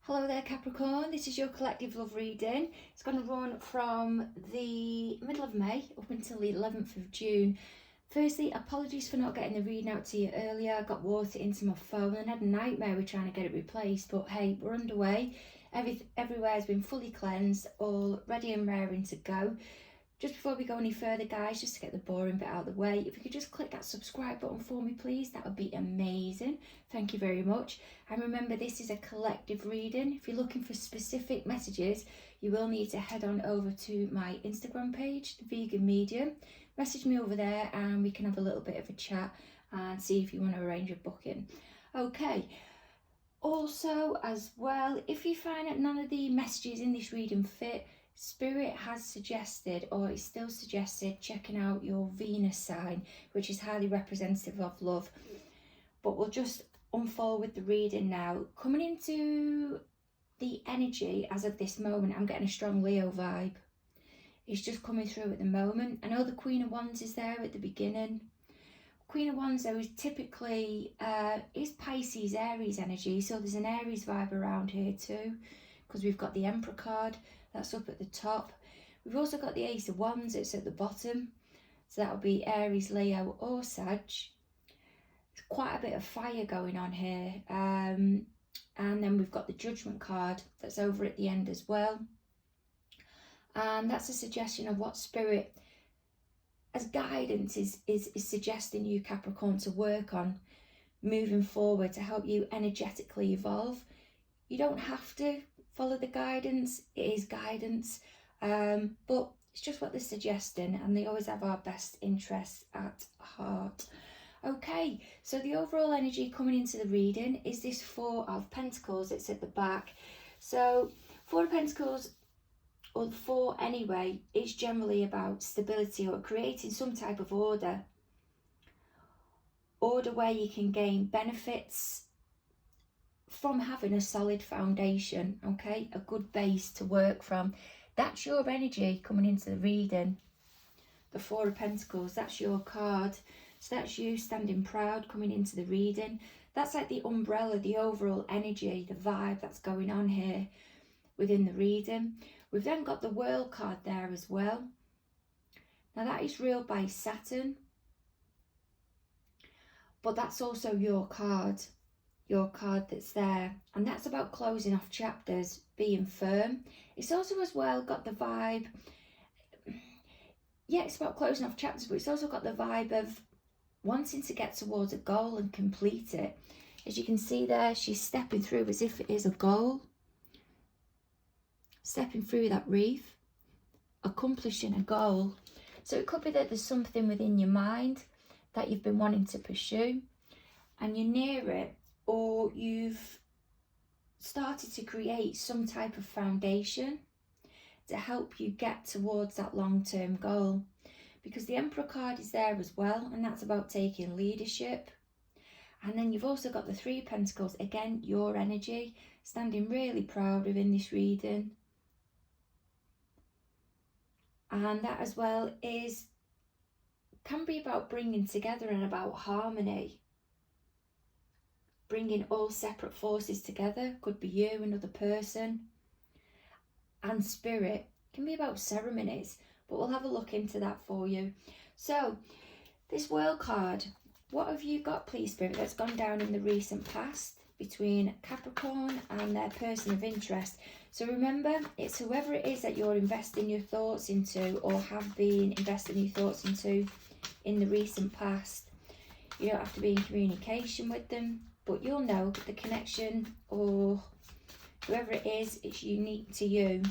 Hello there Capricorn, this is your collective love reading. It's going to run from the middle of May up until the 11th of June. Firstly, apologies for not getting the reading out to you earlier. I got water into my phone and had a nightmare with trying to get it replaced, but hey, we're underway. Everywhere has been fully cleansed, all ready and raring to go. Just before we go any further, guys, just to get the boring bit out of the way, if you could just click that subscribe button for me, please, that would be amazing. Thank you very much. And remember, this is a collective reading. If you're looking for specific messages, you will need to head on over to my Instagram page, The Vegan Medium. Message me over there and we can have a little bit of a chat and see if you want to arrange a booking. Okay. Also, as well, if you find that none of the messages in this reading fit, Spirit has suggested, or is still suggested, checking out your Venus sign, which is highly representative of love. But we'll just unfold with the reading now. Coming into the energy as of this moment, I'm getting a strong Leo vibe. It's just coming through at the moment. I know the Queen of Wands is there at the beginning. Queen of Wands, though, is typically is Pisces, Aries energy. So there's an Aries vibe around here too, because we've got the Emperor card. That's up at the top. We've also got the Ace of Wands, it's at the bottom. So that'll be Aries, Leo or Sag. There's quite a bit of fire going on here. And then we've got the Judgment card that's over at the end as well. And that's a suggestion of what Spirit, as guidance, is suggesting you, Capricorn, to work on moving forward to help you energetically evolve. You don't have to follow the guidance, it is guidance, but it's just what they're suggesting, and they always have our best interests at heart. Okay, so the overall energy coming into the reading is this Four of Pentacles. It's at the back. So Four of Pentacles, or four anyway, is generally about stability or creating some type of order where you can gain benefits from having a solid foundation, okay, a good base to work from. That's your energy coming into the reading. The Four of Pentacles, that's your card. So that's you standing proud coming into the reading. That's like the umbrella, the overall energy, the vibe that's going on here within the reading. We've then got the World card there as well. Now that is ruled by Saturn, but that's also your card that's there, and that's about closing off chapters, being firm. It's also as well got the vibe, yeah, it's about closing off chapters, but it's also got the vibe of wanting to get towards a goal and complete it. As you can see there, she's stepping through as if it is a goal, stepping through that reef, accomplishing a goal. So it could be that there's something within your mind that you've been wanting to pursue and you're near it, or you've started to create some type of foundation to help you get towards that long-term goal. Because the Emperor card is there as well, and that's about taking leadership. And then you've also got the Three of Pentacles, again, your energy, standing really proud within this reading. And that as well can be about bringing together and about harmony. Bringing all separate forces together, could be you, another person. And Spirit can be about ceremonies, but we'll have a look into that for you. So this World card, what have you got, please, Spirit, that's gone down in the recent past between Capricorn and their person of interest? So remember, it's whoever it is that you're investing your thoughts into, or have been investing your thoughts into in the recent past. You don't have to be in communication with them, but you'll know the connection, or whoever it is, it's unique to you.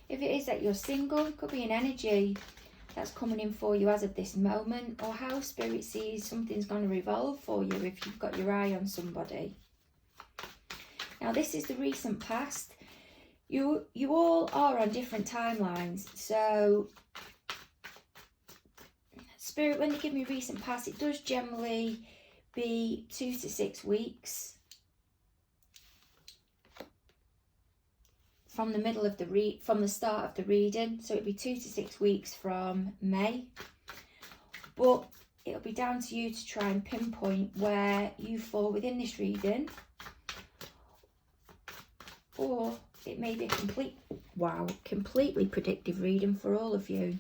If it is that you're single, it could be an energy that's coming in for you as of this moment, or how Spirit sees something's going to revolve for you if you've got your eye on somebody. Now this is the recent past. You all are on different timelines, so Spirit, when they give me recent past, it does generally be 2 to 6 weeks from the middle of from the start of the reading. So it'll be 2 to 6 weeks from May, but it'll be down to you to try and pinpoint where you fall within this reading, or it may be a completely predictive reading for all of you.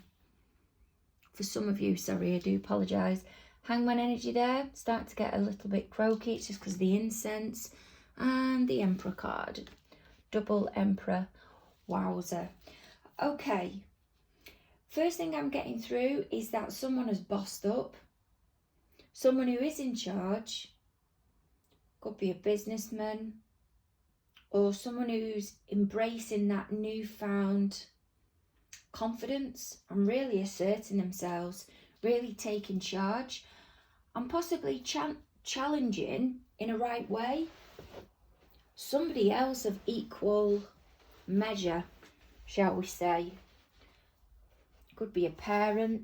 For some of you, sorry, I do apologise. Hangman energy there, starting to get a little bit croaky. It's just because of the incense. And the Emperor card. Double Emperor. Wowzer. Okay. First thing I'm getting through is that someone has bossed up. Someone who is in charge. Could be a businessman. Or someone who's embracing that newfound confidence and really asserting themselves, really taking charge, and possibly challenging in a right way somebody else of equal measure, shall we say. Could be a parent,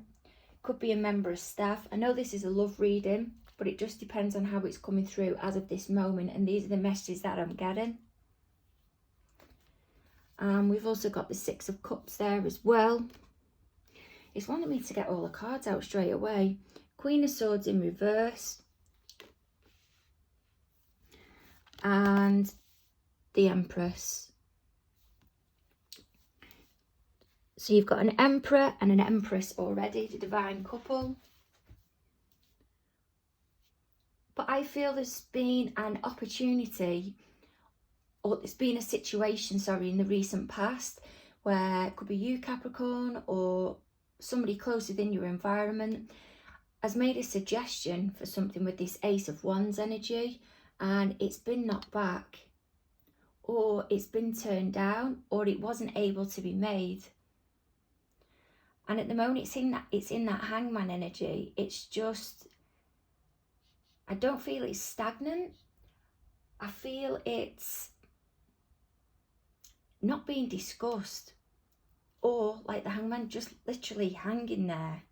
could be a member of staff. I know this is a love reading, but it just depends on how it's coming through as of this moment, and these are the messages that I'm getting. We've also got the Six of Cups there as well. It's wanting me to get all the cards out straight away. Queen of Swords in reverse. And the Empress. So you've got an Emperor and an Empress already, the divine couple. But I feel there's been an opportunity, or there's been a situation, sorry, in the recent past where it could be you, Capricorn, or somebody close within your environment has made a suggestion for something with this Ace of Wands energy, and it's been knocked back, or it's been turned down, or it wasn't able to be made. And at the moment it's in that Hangman energy. It's just, I don't feel it's stagnant. I feel it's not being discussed, or like the Hangman, just literally hanging there.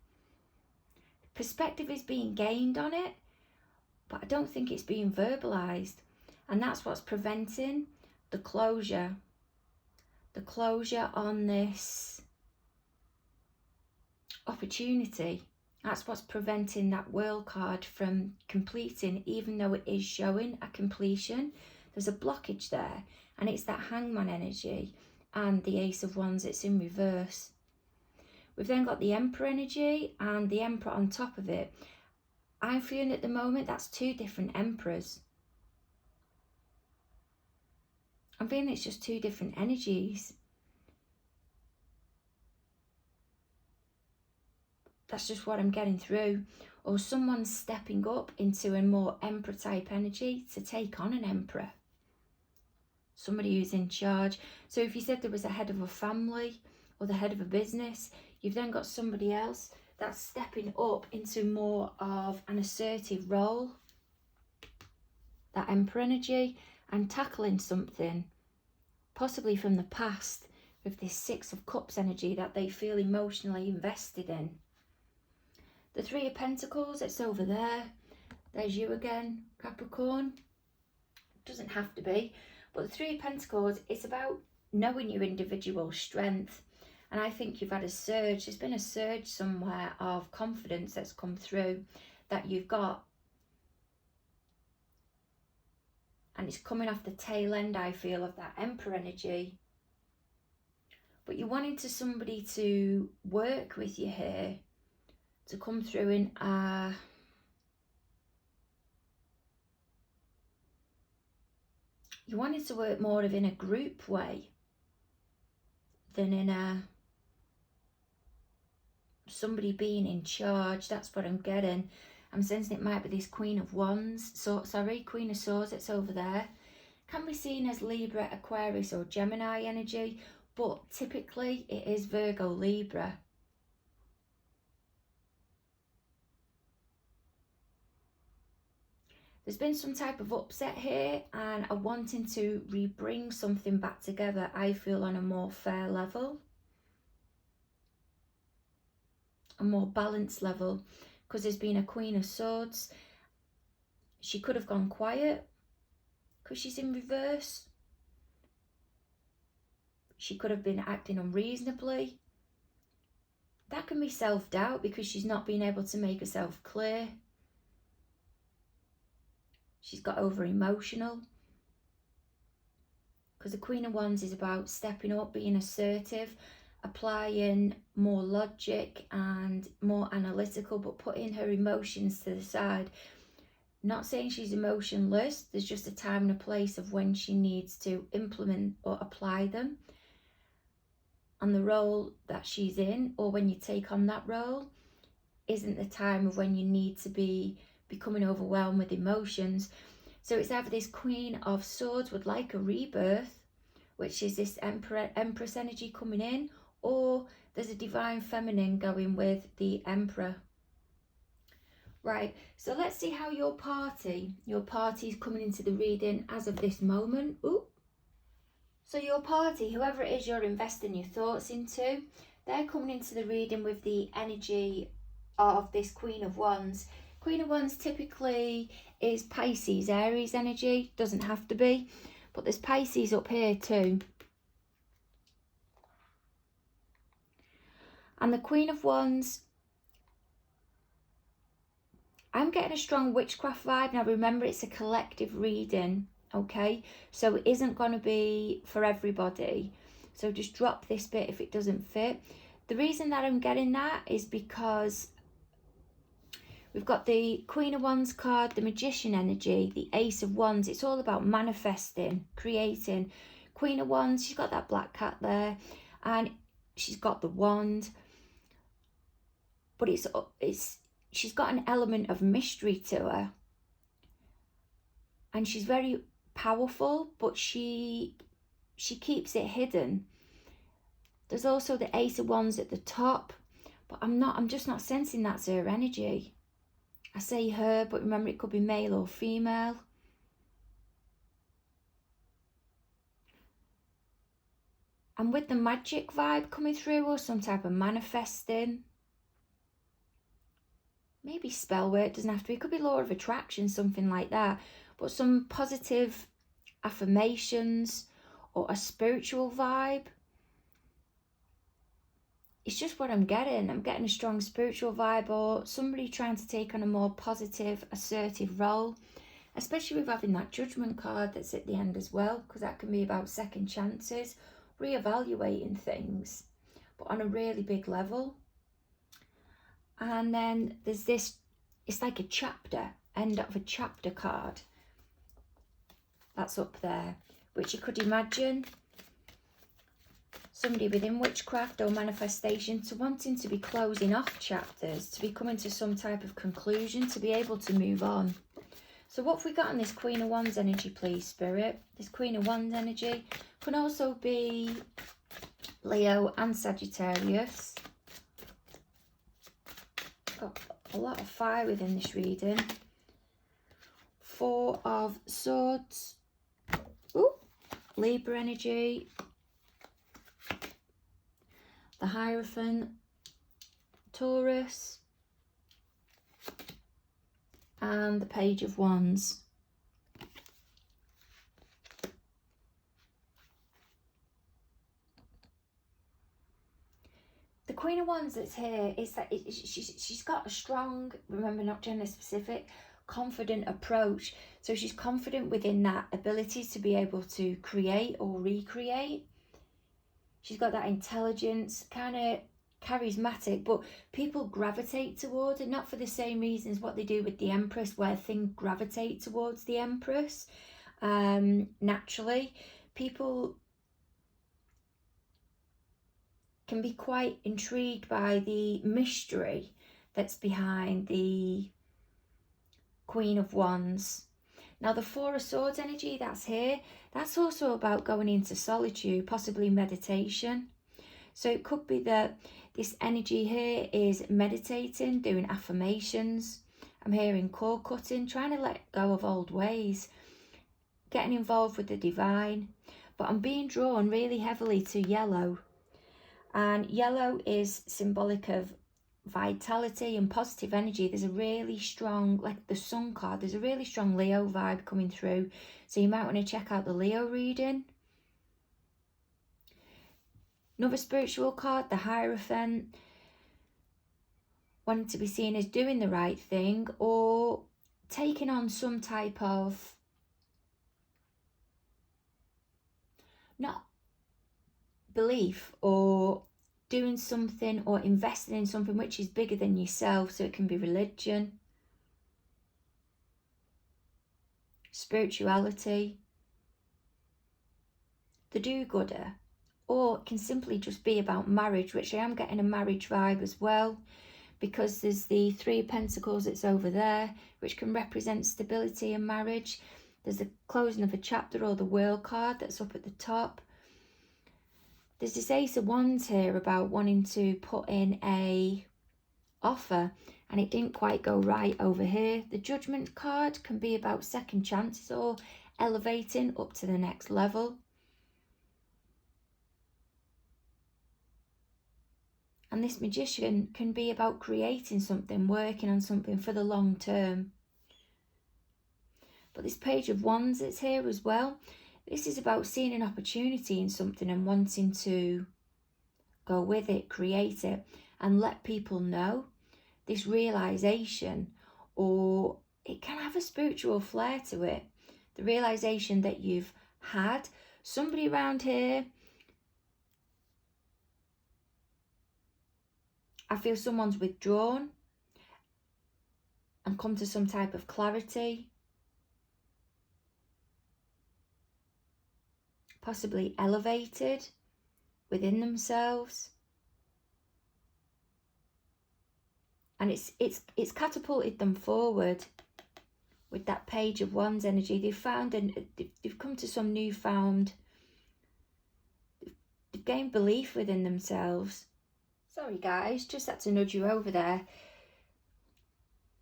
Perspective is being gained on it, but I don't think it's being verbalized, and that's what's preventing the closure on this opportunity. That's what's preventing that World card from completing, even though it is showing a completion. There's a blockage there, and it's that Hangman energy and the Ace of Wands, it's in reverse. We've then got the Emperor energy and the Emperor on top of it. I'm feeling at the moment that's two different Emperors. I'm feeling it's just two different energies. That's just what I'm getting through. Or someone's stepping up into a more Emperor type energy to take on an Emperor. Somebody who's in charge. So if you said there was a head of a family or the head of a business, you've then got somebody else that's stepping up into more of an assertive role. That Emperor energy, and tackling something, possibly from the past, with this Six of Cups energy that they feel emotionally invested in. The Three of Pentacles, it's over there. There's you again, Capricorn. Doesn't have to be. But the Three of Pentacles, it's about knowing your individual strength. And I think you've had a surge. There's been a surge somewhere of confidence that's come through that you've got. And it's coming off the tail end, I feel, of that Emperor energy. But you're wanting somebody to work with you here, to come through in a you wanted to work more of in a group way than in a somebody being in charge. That's what I'm getting. I'm sensing it might be this Queen of Wands, Queen of Swords, it's over there. Can be seen as Libra, Aquarius or Gemini energy, but typically it is Virgo, Libra. There's been some type of upset here, and a wanting to rebring something back together, I feel, on a more fair level. A more balanced level, because there's been a Queen of Swords. She could have gone quiet because she's in reverse. She could have been acting unreasonably. That can be self-doubt because she's not been able to make herself clear. She's got over emotional. because the Queen of Wands is about stepping up, being assertive, applying more logic and more analytical, but putting her emotions to the side. Not saying she's emotionless, there's just a time and a place of when she needs to implement or apply them. And the role that she's in, or when you take on that role, isn't the time of when you need to be becoming overwhelmed with emotions. So it's either this Queen of Swords would like a rebirth, which is this Empress energy coming in, or there's a divine feminine going with the Emperor. Right, so let's see how your party is coming into the reading as of this moment. Ooh. So your party, whoever it is you're investing your thoughts into, they're coming into the reading with the energy of this Queen of Wands. Queen of Wands typically is Pisces, Aries energy, doesn't have to be, but there's Pisces up here too. And the Queen of Wands, I'm getting a strong witchcraft vibe. Now remember, it's a collective reading, okay? So it isn't going to be for everybody. So just drop this bit if it doesn't fit. The reason that I'm getting that is because we've got the Queen of Wands card, the Magician energy, the Ace of Wands. It's all about manifesting, creating. Queen of Wands, she's got that black cat there, and she's got the wand. But she's got an element of mystery to her. And she's very powerful, but she keeps it hidden. There's also the Ace of Wands at the top, but I'm just not sensing that's her energy. I say her, but remember it could be male or female. And with the magic vibe coming through, or some type of manifesting, maybe spell work, doesn't have to be, it could be law of attraction, something like that, but some positive affirmations or a spiritual vibe. It's just what I'm getting. I'm getting a strong spiritual vibe, or somebody trying to take on a more positive, assertive role, especially with having that Judgment card that's at the end as well, because that can be about second chances, reevaluating things, but on a really big level. And then there's this, it's like a chapter, end of a chapter card. That's up there, which you could imagine somebody within witchcraft or manifestation to wanting to be closing off chapters, to be coming to some type of conclusion, to be able to move on. So what have we got on this Queen of Wands energy, please, Spirit? This Queen of Wands energy can also be Leo and Sagittarius. Got a lot of fire within this reading. Four of Swords. Ooh, Libra energy. The Hierophant. Taurus. And the Page of Wands. The Queen of Wands that's here is that she's got a strong, remember, not gender specific, confident approach. So she's confident within that ability to be able to create or recreate. She's got that intelligence, kind of charismatic, but people gravitate towards it, not for the same reasons what they do with the Empress, where things gravitate towards the Empress. Naturally, people can be quite intrigued by the mystery that's behind the Queen of Wands. Now the Four of Swords energy that's here, that's also about going into solitude, possibly meditation. So it could be that this energy here is meditating, doing affirmations. I'm hearing cord cutting, trying to let go of old ways, getting involved with the divine. But I'm being drawn really heavily to yellow. And yellow is symbolic of vitality and positive energy. There's a really strong, like the Sun card, there's a really strong Leo vibe coming through. So you might want to check out the Leo reading. Another spiritual card, the Hierophant, wanting to be seen as doing the right thing or taking on some type of not belief or doing something or investing in something which is bigger than yourself. So it can be religion, spirituality, the do-gooder, or it can simply just be about marriage, which I am getting a marriage vibe as well, because there's the Three of Pentacles that's over there, which can represent stability in marriage. There's the closing of a chapter, or the World card that's up at the top. There's this Ace of Wands here about wanting to put in a offer, and it didn't quite go right over here. The Judgment card can be about second chances or elevating up to the next level. And this Magician can be about creating something, working on something for the long term. But this Page of Wands that's here as well, this is about seeing an opportunity in something and wanting to go with it, create it, and let people know. This realization, or it can have a spiritual flair to it. The realization that you've had somebody around here. I feel someone's withdrawn and come to some type of clarity. Possibly elevated within themselves. And it's catapulted them forward with that Page of Wands energy. They've come to some newfound, they've gained belief within themselves. Sorry guys, just had to nudge you over there.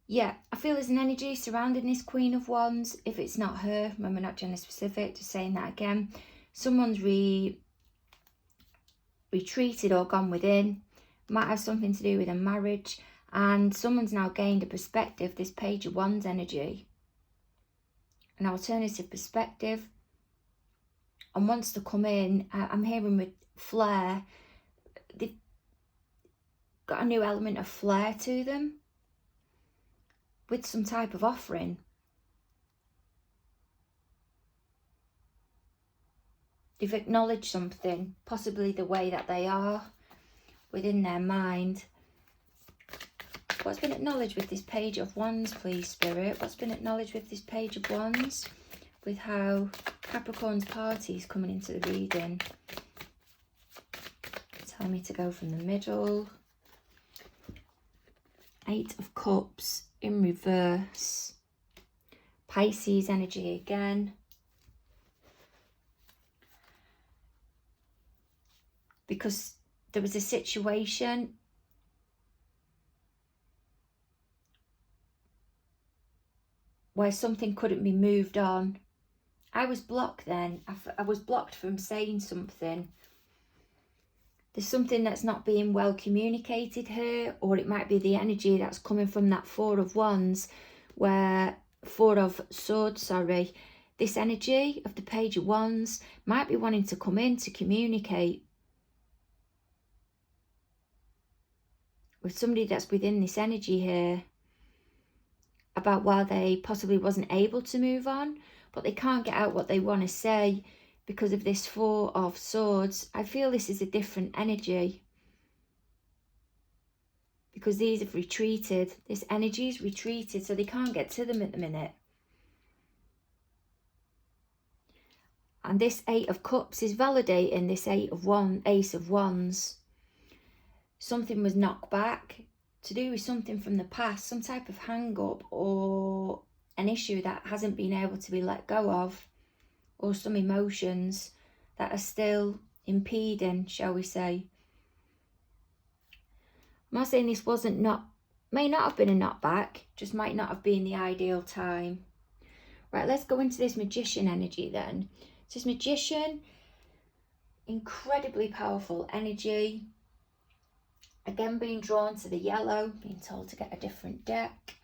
Yeah, I feel there's an energy surrounding this Queen of Wands. If it's not her, remember, not gender specific, just saying that again. Someone's retreated or gone within. Might have something to do with a marriage. And someone's now gained a perspective, this Page of Wands energy. An alternative perspective. And wants to come in, I'm hearing with flair. They've got a new element of flair to them. With some type of offering. They've acknowledged something, possibly the way that they are within their mind. What's been acknowledged with this Page of Wands, please, Spirit? What's been acknowledged with this Page of Wands? With how Capricorn's party is coming into the reading. Tell me to go from the middle. Eight of Cups in reverse. Pisces energy again. Because there was a situation where something couldn't be moved on. I was blocked then. I was blocked from saying something. There's something that's not being well communicated here, or it might be the energy that's coming from that Four of Wands, where Four of Swords, sorry. This energy of the Page of Wands might be wanting to come in to communicate with somebody that's within this energy here about why they possibly wasn't able to move on, but they can't get out what they want to say because of this Four of Swords. I feel this is a different energy because these have retreated. This energy is retreated, so they can't get to them at the minute. And this Eight of Cups is validating this Ace of Wands. Something was knocked back to do with something from the past, some type of hang-up or an issue that hasn't been able to be let go of, or some emotions that are still impeding, shall we say. I'm not saying this may not have been a knockback, just might not have been the ideal time. Right, let's go into this Magician energy then. So this Magician, incredibly powerful energy. Again, being drawn to the yellow, being told to get a different deck.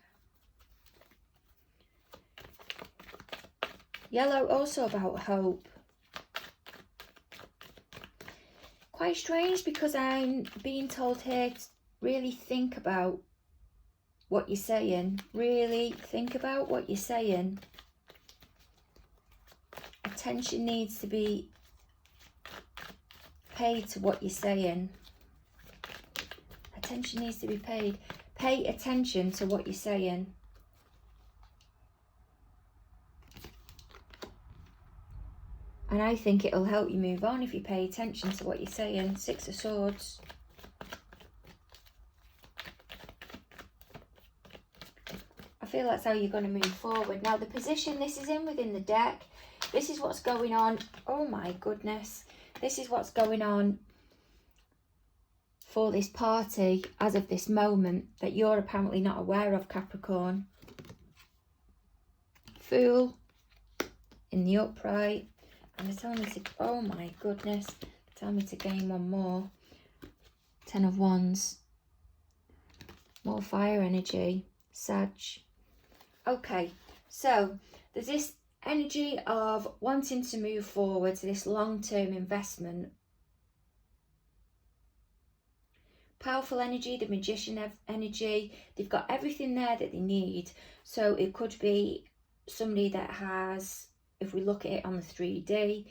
Yellow also about hope. Quite strange because I'm being told here to really think about what you're saying. Really think about what you're saying. Attention needs to be paid to what you're saying. Attention needs to be paid. Pay attention to what you're saying. And I think it'll help you move on if you pay attention to what you're saying. Six of Swords. I feel that's how you're going to move forward. Now, the position this is in within the deck, this is what's going on. Oh my goodness. This is what's going on for this party as of this moment that you're apparently not aware of, Capricorn. Fool in the upright. And they're telling me to, oh my goodness, tell me to gain one more. 10 of Wands. More fire energy. Sag. Okay, so there's this energy of wanting to move forward to this long-term investment. Powerful energy, the Magician energy. They've got everything there that they need. So it could be somebody that has, if we look at it on the 3D,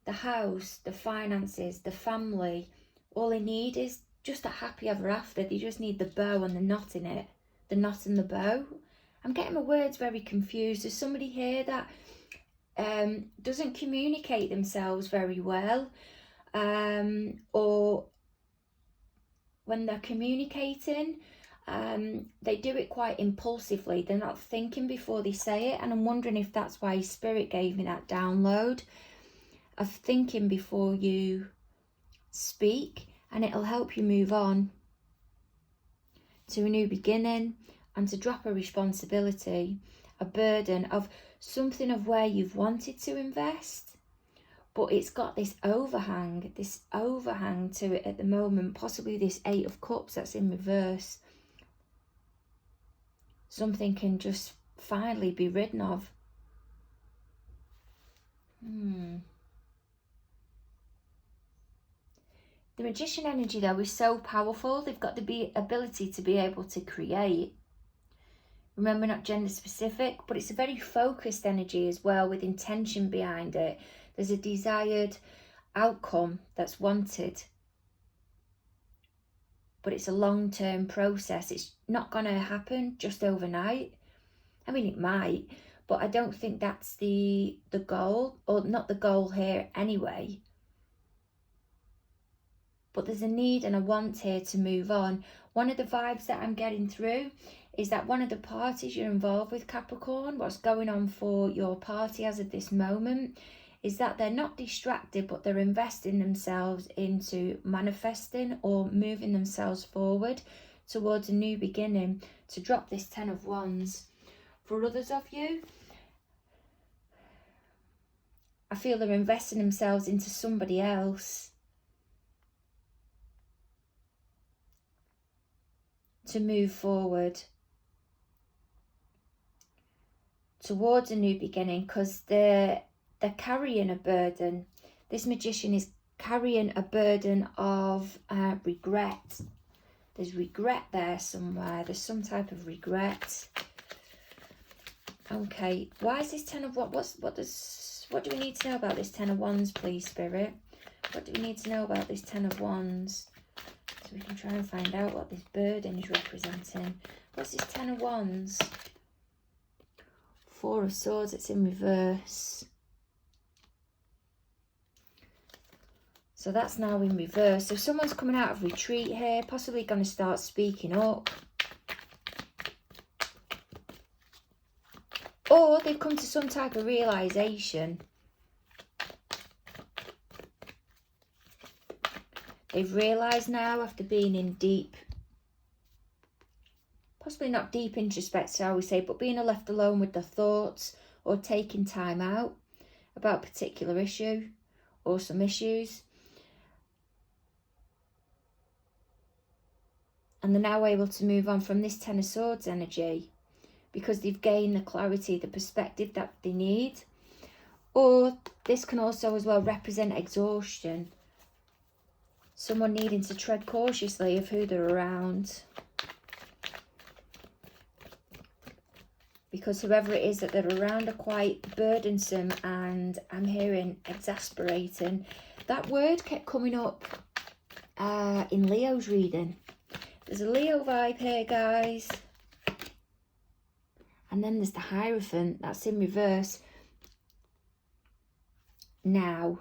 the house, the finances, the family, all they need is just a happy ever after. They just need the bow and the knot in it. The knot and the bow. I'm getting my words very confused. There's somebody here that doesn't communicate themselves very well. Or when they're communicating, they do it quite impulsively. They're not thinking before they say it, and I'm wondering if that's why Spirit gave me that download of thinking before you speak, and it'll help you move on to a new beginning and to drop a responsibility, a burden of something of where you've wanted to invest, but it's got this overhang to it at the moment, possibly this 8 of Cups that's in reverse. Something can just finally be ridden of. The Magician energy, though, is so powerful. They've got the ability to be able to create. Remember, not gender specific, but it's a very focused energy as well, with intention behind it. There's a desired outcome that's wanted. But it's a long-term process. It's not going to happen just overnight. I mean, it might, but I don't think that's the goal, or not the goal here anyway. But there's a need and a want here to move on. One of the vibes that I'm getting through is that one of the parties you're involved with, Capricorn, what's going on for your party as of this moment, is that they're not distracted, but they're investing themselves into manifesting or moving themselves forward towards a new beginning, to drop this 10 of Wands. For others of you, I feel they're investing themselves into somebody else to move forward towards a new beginning, because they're carrying a burden. This Magician is carrying a burden of regret. There's regret there somewhere. There's some type of regret. Okay, why is this 10 of what do we need to know about this 10 of Wands, please, Spirit? What do we need to know about this 10 of Wands, so we can try and find out what this burden is representing? What's this 10 of Wands? 4 of Swords, it's in reverse. So that's now in reverse. So someone's coming out of retreat here, possibly going to start speaking up. Or they've come to some type of realisation. They've realised now, after being in deep, possibly not deep introspect, shall we say, but being left alone with their thoughts, or taking time out about a particular issue or some issues. And they're now able to move on from this 10 of Swords energy, because they've gained the clarity, the perspective that they need. Or this can also as well represent exhaustion. Someone needing to tread cautiously of who they're around, because whoever it is that they're around are quite burdensome, and I'm hearing exasperating. That word kept coming up in Leo's reading. There's a Leo vibe here, guys. And then there's the Hierophant, that's in reverse. Now,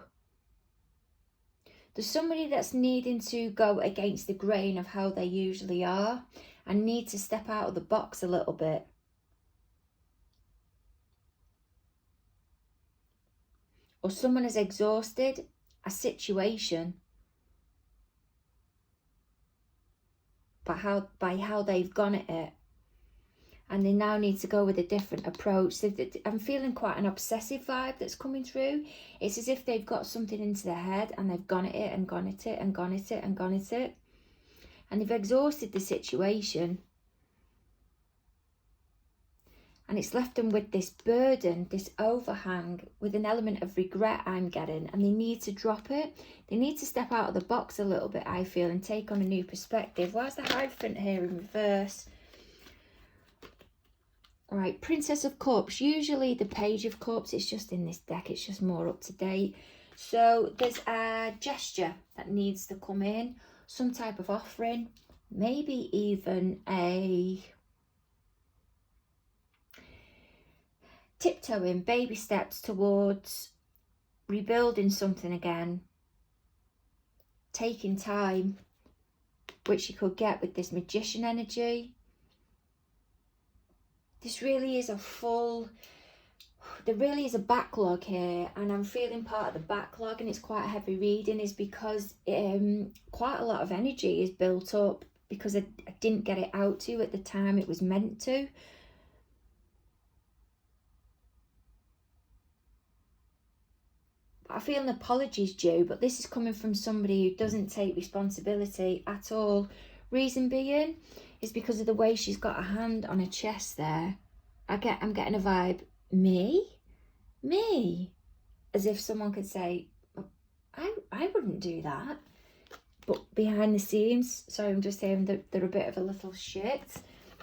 there's somebody that's needing to go against the grain of how they usually are and need to step out of the box a little bit. Or someone has exhausted a situation by how they've gone at it. And they now need to go with a different approach. So I'm feeling quite an obsessive vibe that's coming through. It's as if they've got something into their head and they've gone at it and gone at it and gone at it and gone at it. And they've exhausted the situation. And it's left them with this burden, this overhang, with an element of regret I'm getting. And they need to drop it. They need to step out of the box a little bit, I feel, and take on a new perspective. Why's the Hierophant here in reverse? All right, Princess of Cups. Usually the Page of Cups, it's just in this deck, it's just more up to date. So there's a gesture that needs to come in, some type of offering, maybe even a tiptoeing, baby steps towards rebuilding something again, taking time, which you could get with this Magician energy. This really is there really is a backlog here, and I'm feeling part of the backlog, and it's quite a heavy reading, is because quite a lot of energy is built up because I didn't get it out to you at the time it was meant to. I feel an apology is due, but this is coming from somebody who doesn't take responsibility at all. Reason being is because of the way she's got a hand on her chest there. I'm getting a vibe, me? As if someone could say, I wouldn't do that. But behind the scenes, sorry, I'm just hearing that they're a bit of a little shit.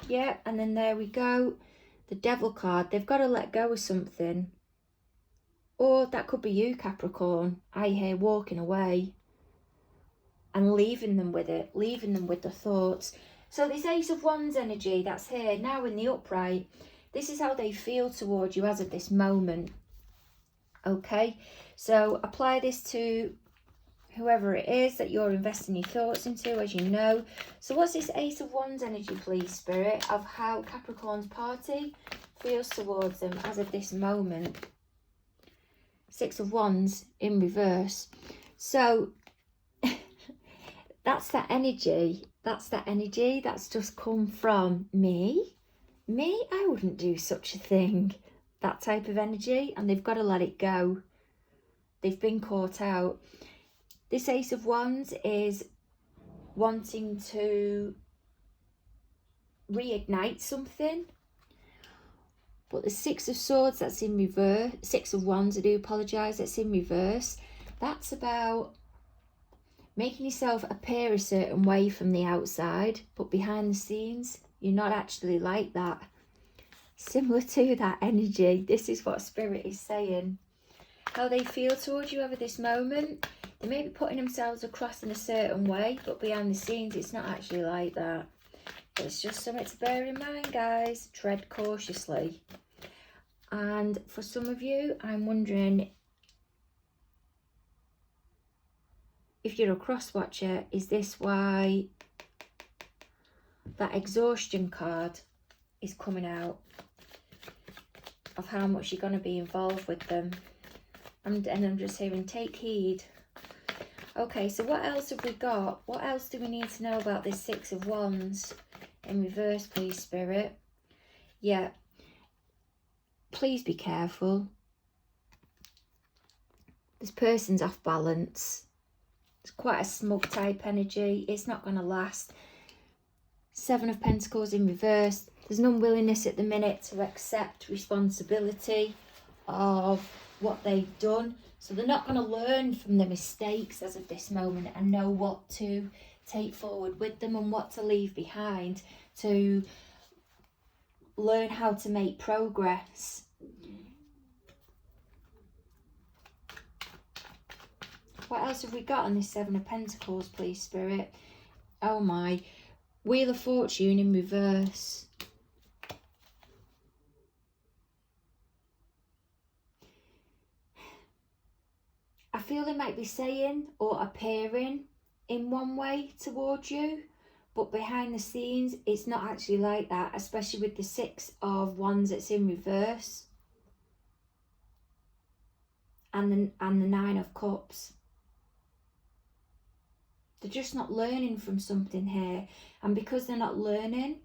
Yeah, and then there we go. The Devil card. They've got to let go of something. Or that could be you, Capricorn. I hear walking away and leaving them with it, leaving them with the thoughts. So this Ace of Wands energy that's here now in the upright, this is how they feel towards you as of this moment. Okay, so apply this to whoever it is that you're investing your thoughts into, as you know. So what's this Ace of Wands energy, please, Spirit, of how Capricorn's party feels towards them as of this moment? Six of Wands in reverse. So that's that energy. That's that energy that's just come from me. I wouldn't do such a thing. That type of energy, and they've got to let it go. They've been caught out. This Ace of Wands is wanting to reignite something. But the Six of Swords, that's in reverse. Six of Wands, I do apologise, that's in reverse. That's about making yourself appear a certain way from the outside, but behind the scenes, you're not actually like that. Similar to that energy, this is what Spirit is saying. How they feel towards you over this moment. They may be putting themselves across in a certain way, but behind the scenes, it's not actually like that. It's just something to bear in mind, guys. Tread cautiously. And for some of you, I'm wondering if you're a cross watcher, is this why that exhaustion card is coming out? Of how much you're going to be involved with them. And I'm just hearing, take heed. Okay, so what else have we got? What else do we need to know about this Six of Wands? In reverse, please, Spirit. Yeah. Please be careful. This person's off balance. It's quite a smug type energy. It's not going to last. Seven of Pentacles in reverse. There's an unwillingness at the minute to accept responsibility of what they've done. So they're not going to learn from the mistakes as of this moment and know what to take forward with them and what to leave behind to learn how to make progress. What else have we got on this Seven of Pentacles, please, Spirit? Oh my. Wheel of Fortune in reverse. I feel they might be saying or appearing in one way towards you, but behind the scenes, it's not actually like that, especially with the Six of Wands that's in reverse. And the Nine of Cups. They're just not learning from something here. And because they're not learning,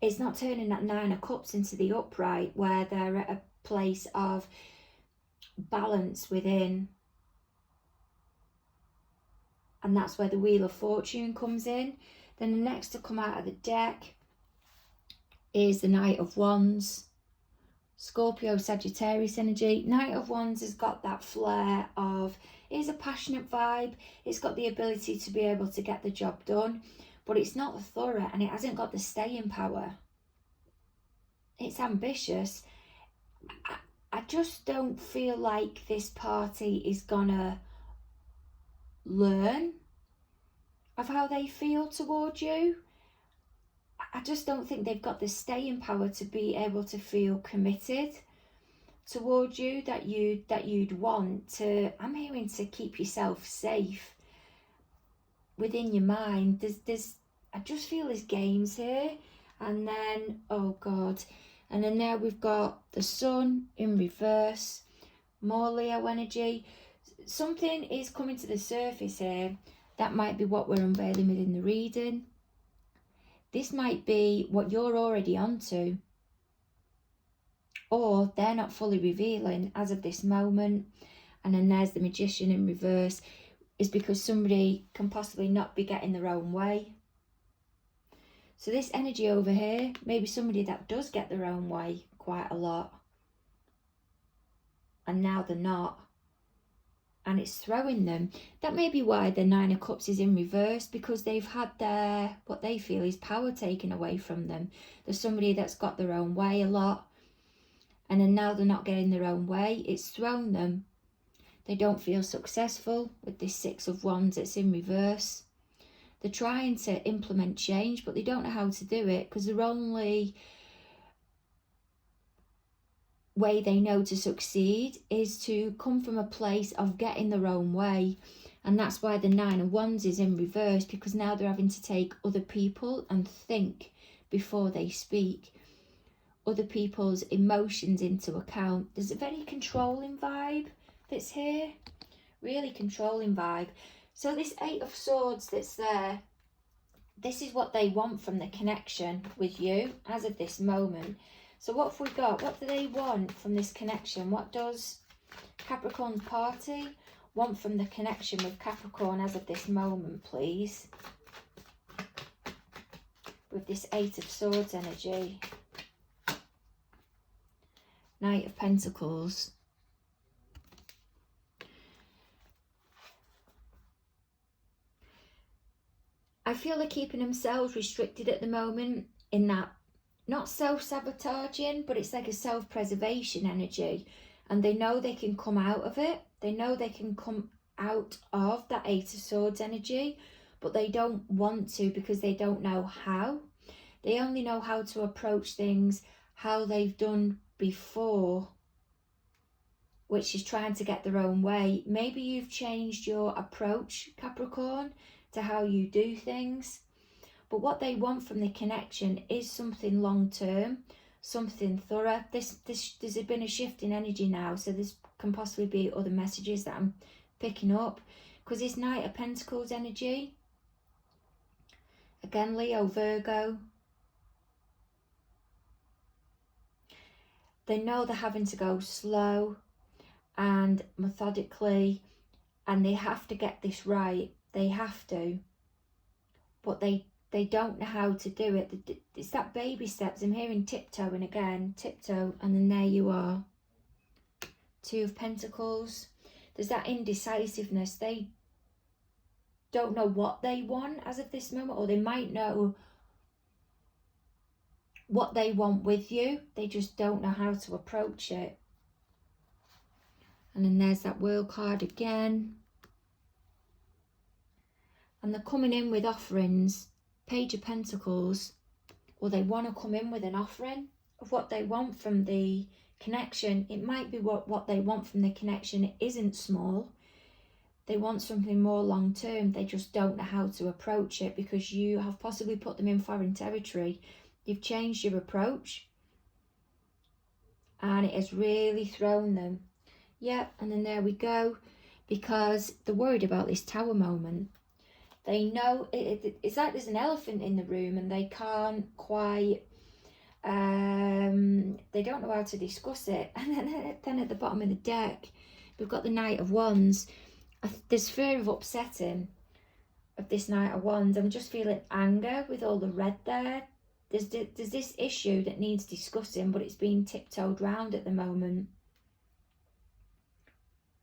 it's not turning that Nine of Cups into the upright, where they're at a place of balance within. And that's where the Wheel of Fortune comes in. Then the next to come out of the deck is the Knight of Wands. Scorpio, Sagittarius energy. Knight of Wands has got that flair of, it's a passionate vibe. It's got the ability to be able to get the job done. But it's not thorough and it hasn't got the staying power. It's ambitious. I just don't feel like this party is gonna learn of how they feel towards you. I just don't think they've got the staying power to be able to feel committed towards you that you'd want to. I'm hearing to keep yourself safe within your mind. I just feel there's games here. And then, oh God, and then now we've got the Sun in reverse, more Leo energy. Something is coming to the surface here. That might be what we're unveiling within the reading. This might be what you're already onto. Or they're not fully revealing as of this moment. And then there's the Magician in reverse. Is because somebody can possibly not be getting their own way. So this energy over here, maybe somebody that does get their own way quite a lot. And now they're not. And it's throwing them. That may be why the Nine of Cups is in reverse, because they've had their, what they feel is power taken away from them. There's somebody that's got their own way a lot, and then now they're not getting their own way. It's thrown them. They don't feel successful with this Six of Wands that's in reverse. They're trying to implement change, but they don't know how to do it, because their only way they know to succeed is to come from a place of getting their own way. And that's why the Nine of Wands is in reverse, because now they're having to take other people and think before they speak, other people's emotions into account. There's a very controlling vibe that's here, really controlling vibe. So this Eight of Swords that's there, this is what they want from the connection with you as of this moment. So what have we got? What do they want from this connection? What does Capricorn's party want from the connection with Capricorn as of this moment, please? With this Eight of Swords energy. Knight of Pentacles. I feel they're keeping themselves restricted at the moment, in that, not self-sabotaging, but it's like a self-preservation energy. And they know they can come out of it. They know they can come out of that Eight of Swords energy, but they don't want to because they don't know how. They only know how to approach things how they've done before, which is trying to get their own way. Maybe you've changed your approach, Capricorn, to how you do things. But what they want from the connection is something long-term, something thorough. There's been a shift in energy now, so this can possibly be other messages that I'm picking up. Because this Knight of Pentacles energy, again, Leo, Virgo, they know they're having to go slow and methodically, and they have to get this right. They have to. But they don't know how to do it. It's that baby steps. I'm hearing tiptoeing again. Tiptoe. And then there you are. Two of Pentacles. There's that indecisiveness. They don't know what they want as of this moment, or they might know what they want with you. They just don't know how to approach it. And then there's that World card again. And they're coming in with offerings, Page of Pentacles, or they want to come in with an offering of what they want from the connection. It might be what they want from the connection isn't small. They want something more long term. They just don't know how to approach it because you have possibly put them in foreign territory. You've changed your approach and it has really thrown them. Yep, and then there we go, because they're worried about this Tower moment. They know it's like there's an elephant in the room and they can't quite, they don't know how to discuss it. And then at the bottom of the deck, we've got the Knight of Wands. There's fear of upsetting of this Knight of Wands. I'm just feeling anger with all the red there. There's this issue that needs discussing, but it's being tiptoed round at the moment.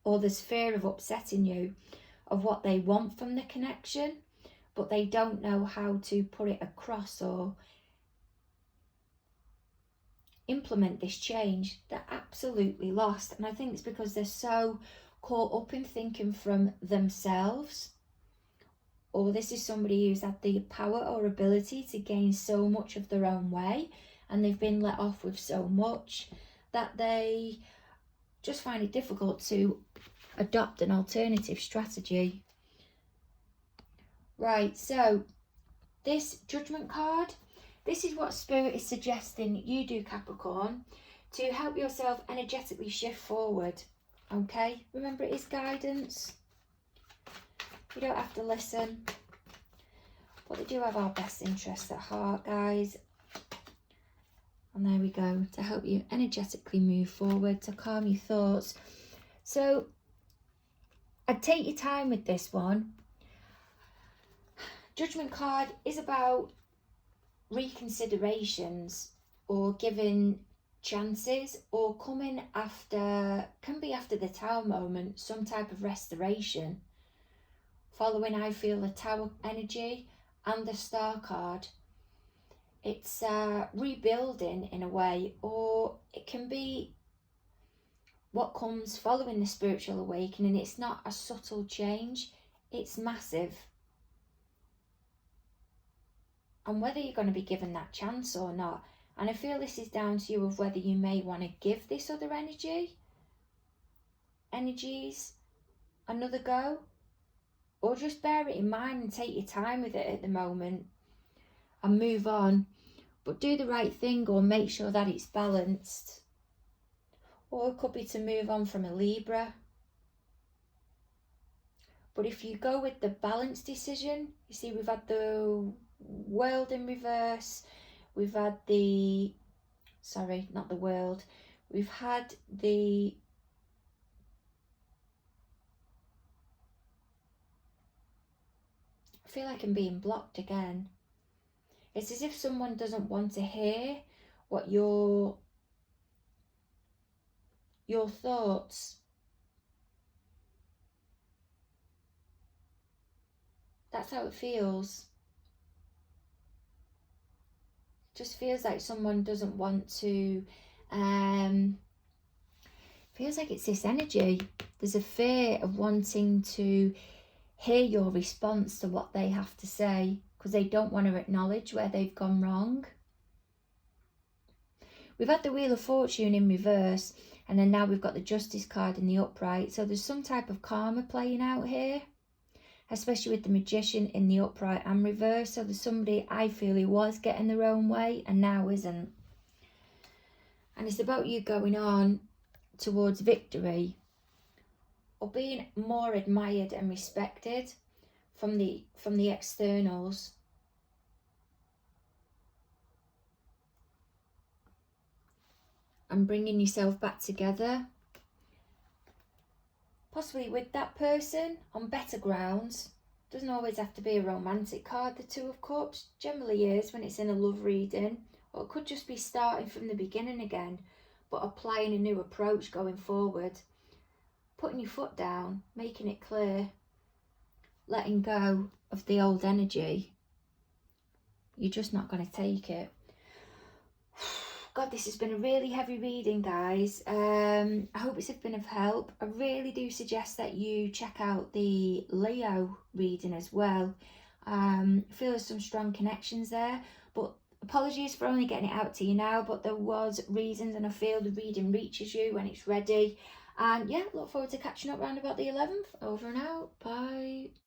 Or there's fear of upsetting you, of what they want from the connection, but they don't know how to put it across or implement this change. They're absolutely lost. And I think it's because they're so caught up in thinking from themselves, or this is somebody who's had the power or ability to gain so much of their own way, and they've been let off with so much that they just find it difficult to adopt an alternative strategy. Right, so this Judgment card, this is what Spirit is suggesting you do, Capricorn, to help yourself energetically shift forward. Okay, remember it is guidance. You don't have to listen, but they do have our best interests at heart, guys. And there we go, to help you energetically move forward, to calm your thoughts. So I'd take your time with this one. Judgment card is about reconsiderations or giving chances, or coming after, can be after the Tower moment, some type of restoration. Following, I feel, the Tower energy and the Star card. It's rebuilding in a way, or it can be what comes following the spiritual awakening. It's not a subtle change, it's massive. And whether you're going to be given that chance or not, and I feel this is down to you of whether you may want to give this other energies another go, or just bear it in mind and take your time with it at the moment and move on. But do the right thing, or make sure that it's balanced. Or it could be to move on from a Libra. But if you go with the balanced decision, you see we've had the World in reverse, we've had the, sorry, not the World, we've had the, I feel like I'm being blocked again. It's as if someone doesn't want to hear what your thoughts. That's how it feels. It just feels like someone doesn't want to, feels like it's this energy. There's a fear of wanting to hear your response to what they have to say, because they don't want to acknowledge where they've gone wrong. We've had the Wheel of Fortune in reverse, and then now we've got the Justice card in the upright. So there's some type of karma playing out here, especially with the Magician in the upright and reverse. So there's somebody, I feel, who was getting their own way and now isn't. And it's about you going on towards victory, or being more admired and respected from the externals. And bringing yourself back together, possibly with that person on better grounds. Doesn't always have to be a romantic card. The Two of Cups generally is when it's in a love reading, or it could just be starting from the beginning again, but applying a new approach going forward, putting your foot down, making it clear, letting go of the old energy, you're just not going to take it. God, this has been a really heavy reading, guys. I hope it's been of help. I really do suggest that you check out the Leo reading as well. I feel there's some strong connections there, but apologies for only getting it out to you now, but there was reasons, and I feel the reading reaches you when it's ready. And yeah, look forward to catching up round about the 11th. Over and out. Bye.